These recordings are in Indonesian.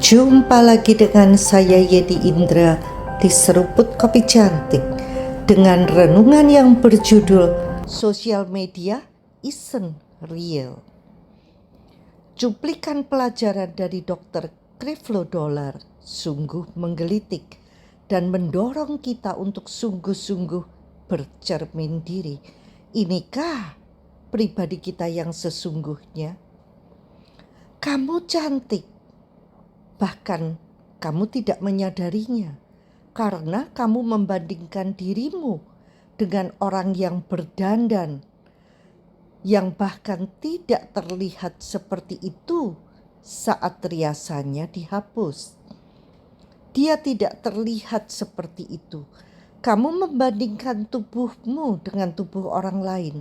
Jumpa lagi dengan saya Yedi Indra di Seruput Kopi Cantik dengan renungan yang berjudul Social Media Isn't Real. Cuplikan pelajaran dari Dr. Creflo Dollar sungguh menggelitik dan mendorong kita untuk sungguh-sungguh bercermin diri. Inikah pribadi kita yang sesungguhnya? Kamu cantik, bahkan kamu tidak menyadarinya karena kamu membandingkan dirimu dengan orang yang berdandan, yang bahkan tidak terlihat seperti itu saat riasannya dihapus. Dia tidak terlihat seperti itu. Kamu membandingkan tubuhmu dengan tubuh orang lain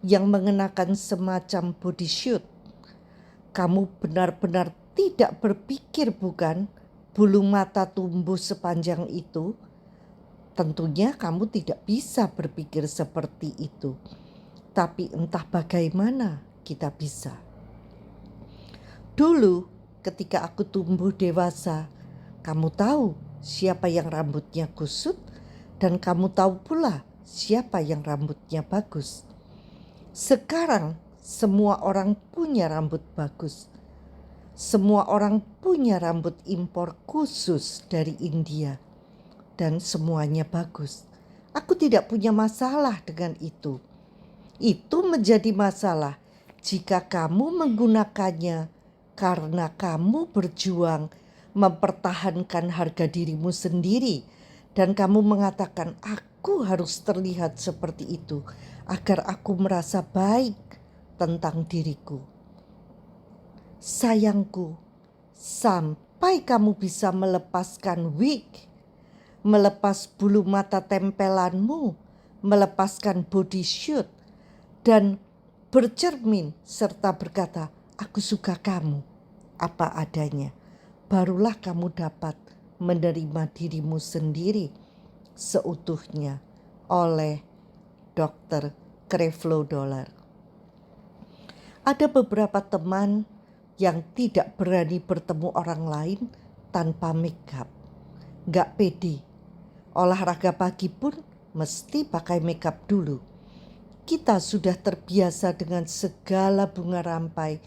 yang mengenakan semacam body suit. Kamu benar-benar tidak berpikir, bukan, bulu mata tumbuh sepanjang itu? Tentunya kamu tidak bisa berpikir seperti itu. Tapi entah bagaimana kita bisa. Dulu ketika aku tumbuh dewasa, kamu tahu siapa yang rambutnya kusut dan kamu tahu pula siapa yang rambutnya bagus. Sekarang semua orang punya rambut bagus. Semua orang punya rambut impor khusus dari India. Dan semuanya bagus. Aku tidak punya masalah dengan itu. Itu menjadi masalah jika kamu menggunakannya karena kamu berjuang mempertahankan harga dirimu sendiri. Dan kamu mengatakan, aku harus terlihat seperti itu agar aku merasa baik tentang diriku. Sayangku, sampai kamu bisa melepaskan wig, melepas bulu mata tempelanmu, melepaskan body suit, dan bercermin serta berkata, aku suka kamu apa adanya, barulah kamu dapat menerima dirimu sendiri seutuhnya oleh Dr. Creflo Dollar. Ada beberapa teman yang tidak berani bertemu orang lain tanpa makeup. Gak pede. Olahraga pagi pun mesti pakai makeup dulu. Kita sudah terbiasa dengan segala bunga rampai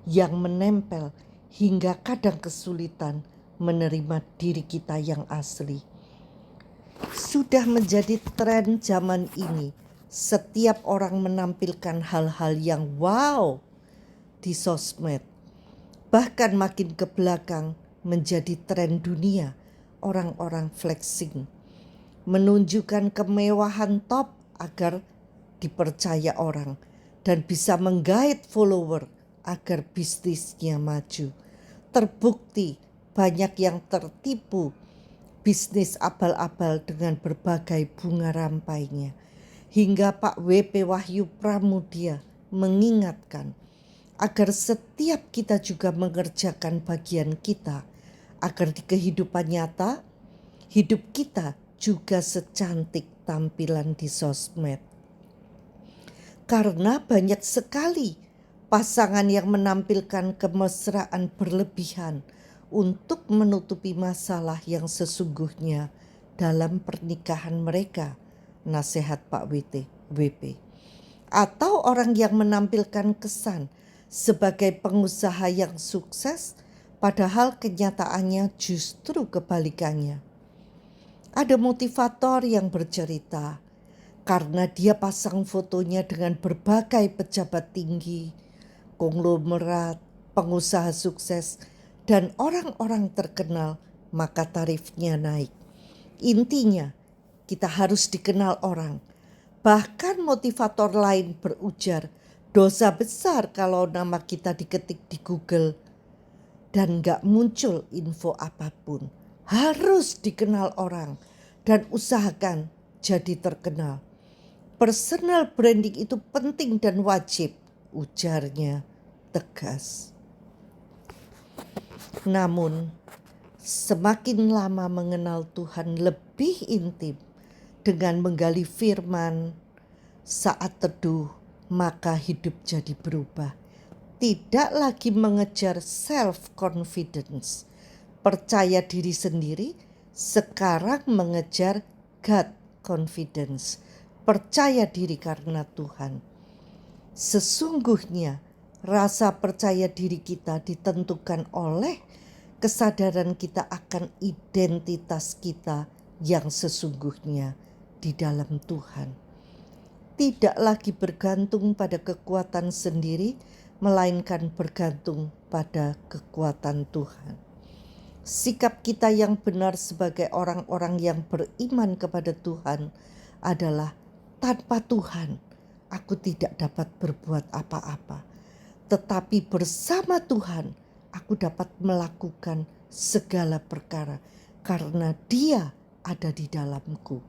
yang menempel hingga kadang kesulitan menerima diri kita yang asli. Sudah menjadi tren zaman ini. Setiap orang menampilkan hal-hal yang wow di sosmed. Bahkan makin ke belakang menjadi tren dunia. Orang-orang flexing, menunjukkan kemewahan top agar dipercaya orang dan bisa menggait follower agar bisnisnya maju. Terbukti banyak yang tertipu bisnis abal-abal dengan berbagai bunga rampainya. Hingga Pak W.P. Wahyu Pramudia mengingatkan agar setiap kita juga mengerjakan bagian kita agar di kehidupan nyata, hidup kita juga secantik tampilan di sosmed. Karena banyak sekali pasangan yang menampilkan kemesraan berlebihan untuk menutupi masalah yang sesungguhnya dalam pernikahan mereka, nasihat Pak WP. Atau orang yang menampilkan kesan sebagai pengusaha yang sukses, padahal kenyataannya justru kebalikannya. Ada motivator yang bercerita karena dia pasang fotonya dengan berbagai pejabat tinggi, konglomerat, pengusaha sukses, dan orang-orang terkenal, maka tarifnya naik. Intinya, kita harus dikenal orang. Bahkan motivator lain berujar, dosa besar kalau nama kita diketik di Google dan gak muncul info apapun. Harus dikenal orang dan usahakan jadi terkenal. Personal branding itu penting dan wajib, ujarnya tegas. Namun, semakin lama mengenal Tuhan lebih intim dengan menggali firman saat teduh, maka hidup jadi berubah. Tidak lagi mengejar self-confidence, percaya diri sendiri, sekarang mengejar God confidence, percaya diri karena Tuhan. Sesungguhnya rasa percaya diri kita ditentukan oleh kesadaran kita akan identitas kita yang sesungguhnya di dalam Tuhan. Tidak lagi bergantung pada kekuatan sendiri, melainkan bergantung pada kekuatan Tuhan. Sikap kita yang benar sebagai orang-orang yang beriman kepada Tuhan adalah, tanpa Tuhan aku tidak dapat berbuat apa-apa, tetapi bersama Tuhan aku dapat melakukan segala perkara karena Dia ada di dalamku.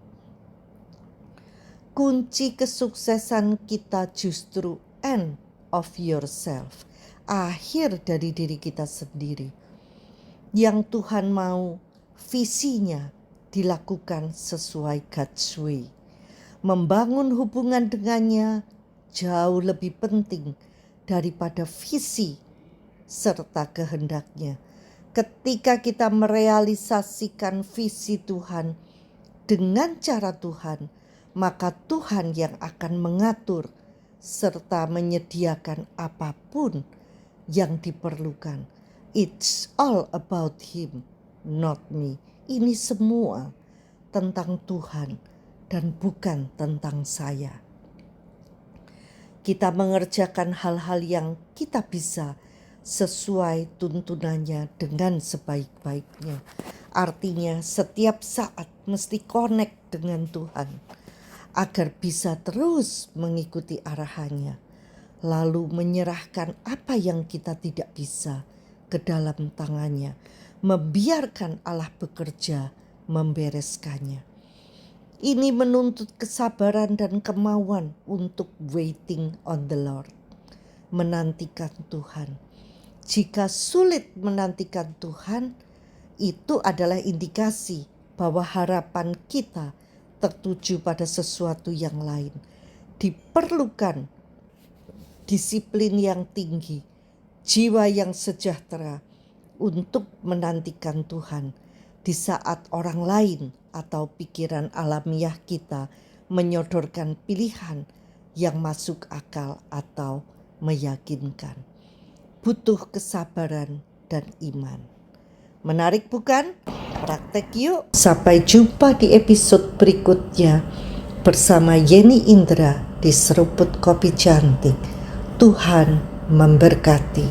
Kunci kesuksesan kita justru end of yourself, akhir dari diri kita sendiri. Yang Tuhan mau visinya dilakukan sesuai God's way. Membangun hubungan dengannya jauh lebih penting daripada visi serta kehendaknya. Ketika kita merealisasikan visi Tuhan dengan cara Tuhan, maka Tuhan yang akan mengatur serta menyediakan apapun yang diperlukan. It's all about Him, not me. Ini semua tentang Tuhan dan bukan tentang saya. Kita mengerjakan hal-hal yang kita bisa sesuai tuntunannya dengan sebaik-baiknya. Artinya setiap saat mesti connect dengan Tuhan agar bisa terus mengikuti arahannya, lalu menyerahkan apa yang kita tidak bisa ke dalam tangannya, membiarkan Allah bekerja membereskannya. Ini menuntut kesabaran dan kemauan untuk waiting on the Lord, menantikan Tuhan. Jika sulit menantikan Tuhan, itu adalah indikasi bahwa harapan kita tertuju pada sesuatu yang lain. Diperlukan disiplin yang tinggi, jiwa yang sejahtera untuk menantikan Tuhan di saat orang lain atau pikiran alamiah kita menyodorkan pilihan yang masuk akal atau meyakinkan. Butuh kesabaran dan iman. Menarik bukan? Praktek yuk. Sampai jumpa di episode berikutnya bersama Yeni Indra di Seruput Kopi Cantik. Tuhan memberkati.